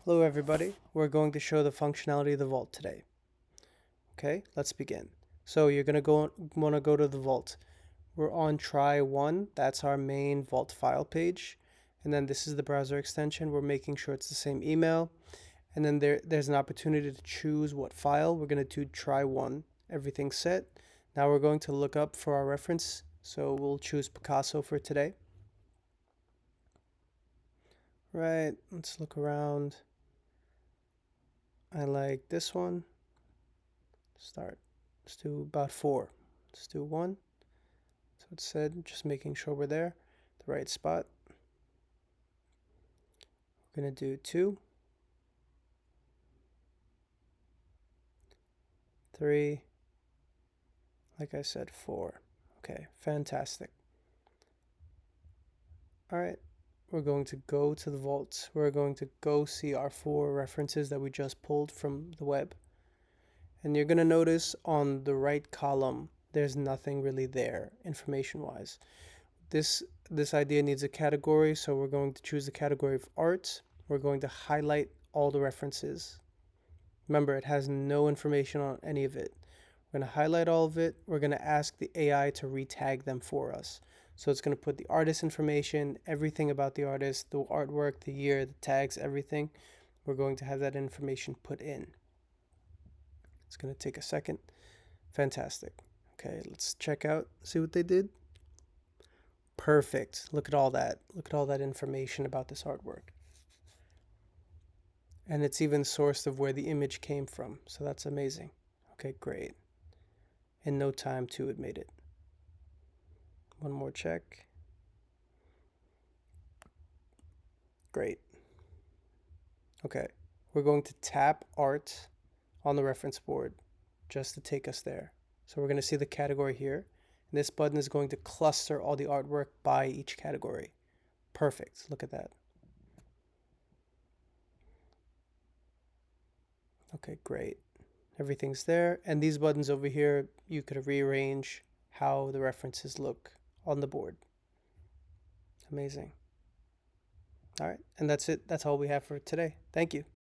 Hello everybody, we're going to show the functionality of the Vault today. Okay, let's begin. So you're going to want to go to the Vault. We're on try 1, that's our main Vault file page. And then this is the browser extension. We're making sure it's the same email. And then there's an opportunity to choose what file. We're going to do try 1, everything's set. Now we're going to look up for our reference. So we'll choose Picasso for today. Right, let's look around. I like this one. Start. Let's do about 4. Let's do 1. So it said, just making sure we're there, the right spot. We're going to do 2, 3, like I said, 4. Okay, fantastic. All right, we're going to go to the Vault. We're going to go see our 4 references that we just pulled from the web. And you're going to notice on the right column, there's nothing really there information-wise. This idea needs a category, so we're going to choose the category of art. We're going to highlight all the references. Remember, it has no information on any of it. We're going to highlight all of it. We're going to ask the AI to retag them for us. So it's going to put the artist information, everything about the artist, the artwork, the year, the tags, everything. We're going to have that information put in. It's going to take a second. Fantastic. Okay, let's check out, see what they did. Perfect. Look at all that. Look at all that information about this artwork. And it's even sourced of where the image came from. So that's amazing. Okay, great. In no time, too, it made it. One more check. Great. Okay, we're going to tap art on the reference board just to take us there. So we're going to see the category here. And this button is going to cluster all the artwork by each category. Perfect. Look at that. Okay, great. Everything's there. And these buttons over here, you could rearrange how the references look on the board. Amazing. All right, and that's it. That's all we have for today. Thank you.